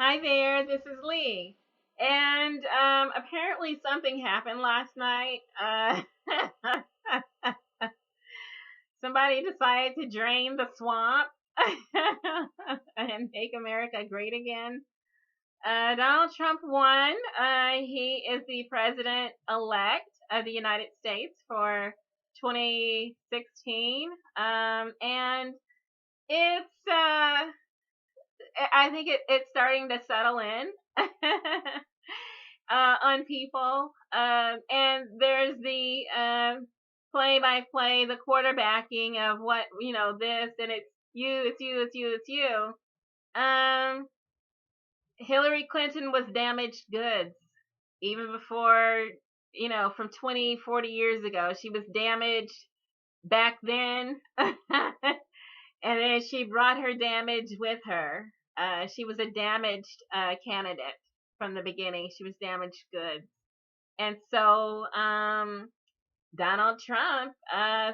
Hi there, this is Lee. And apparently something happened last night. Somebody decided to drain the swamp and make America great again. Donald Trump won. He is the president elect of the United States for 2016. And I think it's starting to settle in. On people. And there's the play by play, the quarterbacking of what, this, and it's you, it's you, it's you, it's you. Hillary Clinton was damaged goods even before, from 20, 40 years ago. She was damaged back then. And then she brought her damage with her. She was a damaged candidate from the beginning. She was damaged goods. And so Donald Trump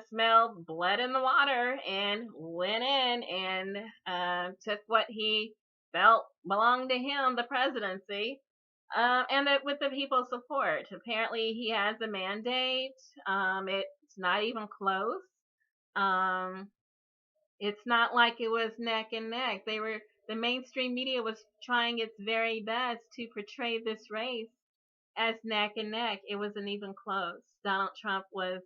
smelled blood in the water and went in and took what he felt belonged to him, the presidency, and that with the people's support. Apparently, he has a mandate. It's not even close. Um, it's not like it was neck and neck. The mainstream media was trying its very best to portray this race as neck and neck. It wasn't even close. Donald Trump was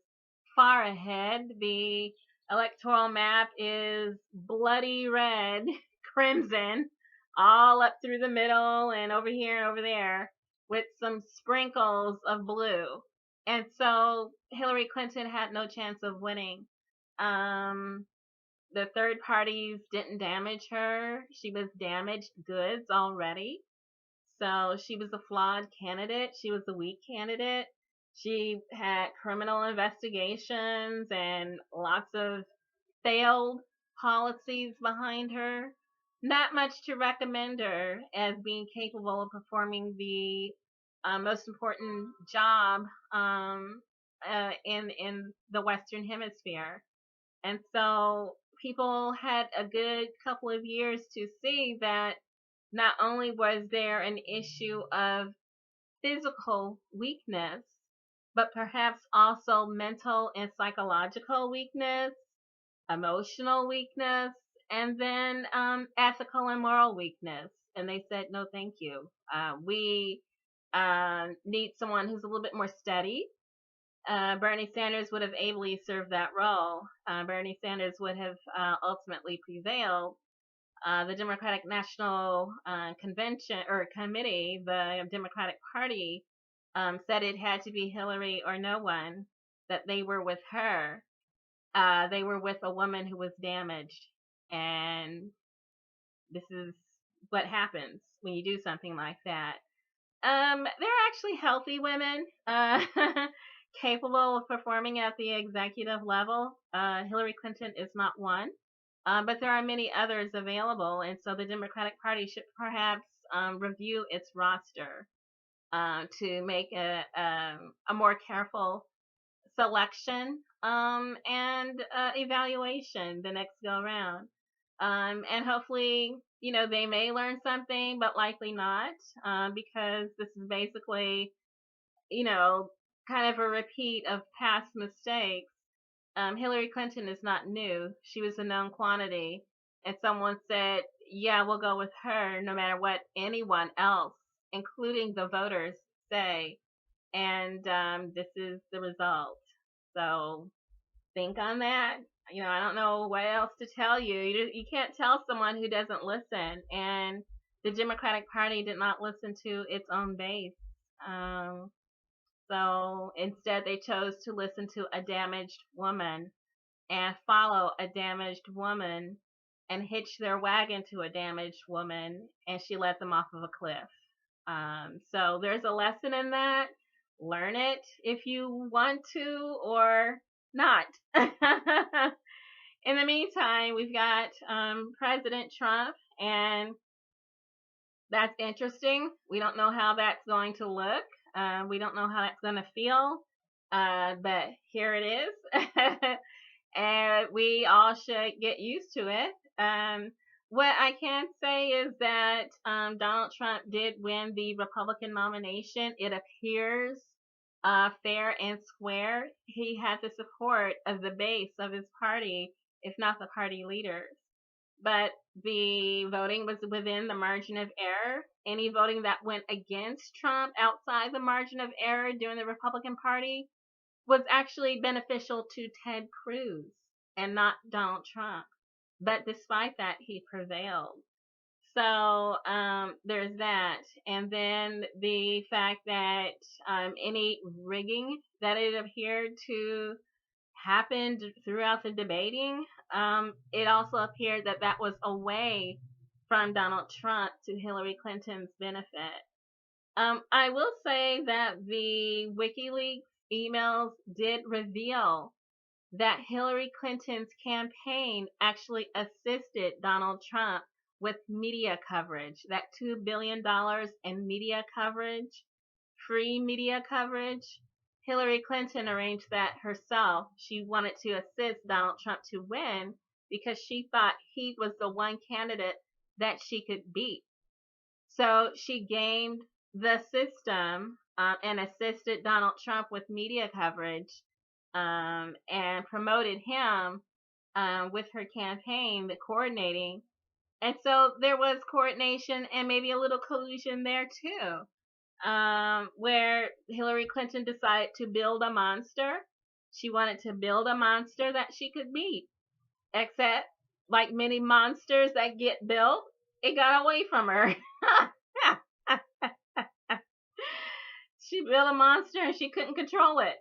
far ahead. The electoral map is bloody red, crimson, all up through the middle and over here and over there with some sprinkles of blue. And so Hillary Clinton had no chance of winning. The third parties didn't damage her. She was damaged goods already. So she was a flawed candidate. She was a weak candidate. She had criminal investigations and lots of failed policies behind her. Not much to recommend her as being capable of performing the most important job in the Western Hemisphere. And so people had a good couple of years to see that not only was there an issue of physical weakness, but perhaps also mental and psychological weakness, emotional weakness, and then ethical and moral weakness. And they said, no, thank you. We need someone who's a little bit more steady. Bernie Sanders would have ably served that role. Bernie Sanders would have ultimately prevailed. The Democratic National Convention or Committee, the Democratic Party, said it had to be Hillary or no one, that they were with her. They were with a woman who was damaged. And this is what happens when you do something like that. They're actually healthy women, capable of performing at the executive level. Hillary Clinton is not one. But there are many others available, and so the Democratic Party should perhaps review its roster to make a more careful selection and evaluation the next go around. And hopefully, they may learn something, but likely not, because this is basically, kind of a repeat of past mistakes. Hillary Clinton is not new. She was a known quantity. And someone said, yeah, we'll go with her no matter what anyone else, including the voters, say. And this is the result. So think on that. I don't know what else to tell you. You can't tell someone who doesn't listen. And the Democratic Party did not listen to its own base. So instead, they chose to listen to a damaged woman and follow a damaged woman and hitch their wagon to a damaged woman, and she let them off of a cliff. So there's a lesson in that. Learn it if you want to or not. In the meantime, we've got President Trump, and that's interesting. We don't know how that's going to look. We don't know how that's going to feel, but here it is. And we all should get used to it. What I can say is that Donald Trump did win the Republican nomination. It appears fair and square. He had the support of the base of his party, if not the party leaders. But the voting was within the margin of error. Any voting that went against Trump outside the margin of error during the Republican Party was actually beneficial to Ted Cruz and not Donald Trump. But despite that, he prevailed. So there's that. And then the fact that any rigging that it appeared to happened throughout the debating, it also appeared that that was away from Donald Trump to Hillary Clinton's benefit. I will say that the WikiLeaks emails did reveal that Hillary Clinton's campaign actually assisted Donald Trump with media coverage, that $2 billion in media coverage, free media coverage. Hillary Clinton arranged that herself. She wanted to assist Donald Trump to win because she thought he was the one candidate that she could beat. So she gamed the system and assisted Donald Trump with media coverage and promoted him with her campaign, the coordinating. And so there was coordination and maybe a little collusion there too, where Hillary Clinton decided to build a monster. She wanted to build a monster that she could beat. Except, like many monsters that get built, it got away from her. She built a monster and she couldn't control it.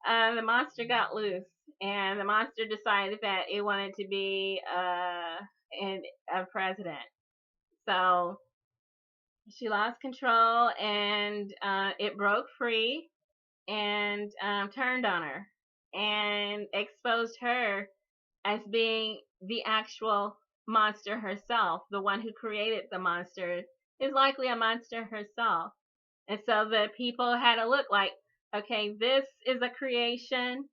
The monster got loose, and the monster decided that it wanted to be a president. So she lost control, and it broke free and turned on her and exposed her as being the actual monster herself. The one who created the monster is likely a monster herself. And so the people had to look like, okay, this is a creation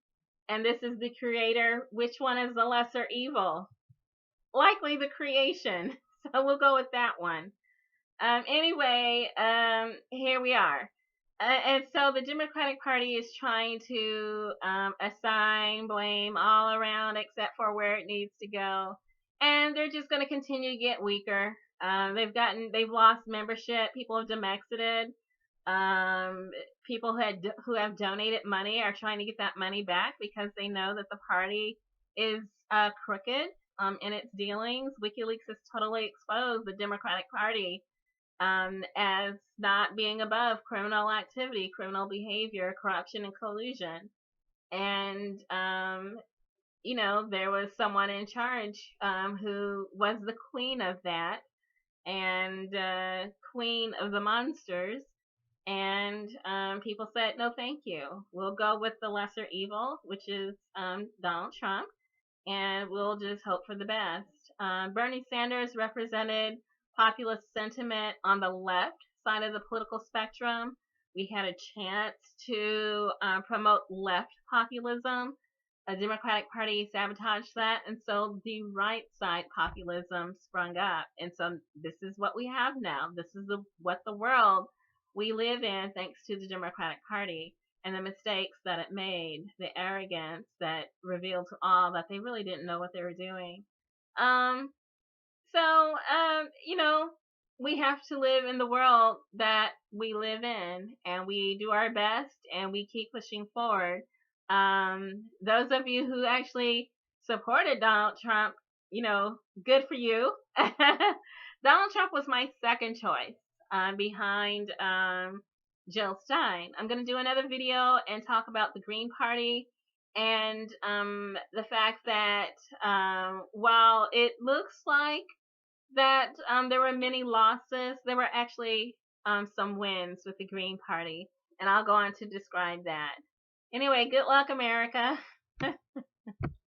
and this is the creator. Which one is the lesser evil? Likely the creation. So we'll go with that one. Anyway, here we are. And so the Democratic Party is trying to assign blame all around except for where it needs to go. And they're just going to continue to get weaker. They've lost membership. People have demexited. People who have donated money are trying to get that money back because they know that the party is crooked in its dealings. WikiLeaks has totally exposed the Democratic Party as not being above criminal activity, criminal behavior, corruption, and collusion. And, there was someone in charge who was the queen of that and queen of the monsters. And people said, no, thank you. We'll go with the lesser evil, which is Donald Trump, and we'll just hope for the best. Bernie Sanders represented populist sentiment on the left side of the political spectrum. We had a chance to promote left populism. The Democratic Party sabotaged that, and so the right side populism sprung up. And so this is what we have now. This is what the world we live in, thanks to the Democratic Party and the mistakes that it made, the arrogance that revealed to all that they really didn't know what they were doing. So, we have to live in the world that we live in, and we do our best, and we keep pushing forward. Those of you who actually supported Donald Trump, good for you. Donald Trump was my second choice behind Jill Stein. I'm going to do another video and talk about the Green Party and the fact that while it looks like that there were many losses, there were actually some wins with the Green Party, and I'll go on to describe that. Anyway, good luck, America.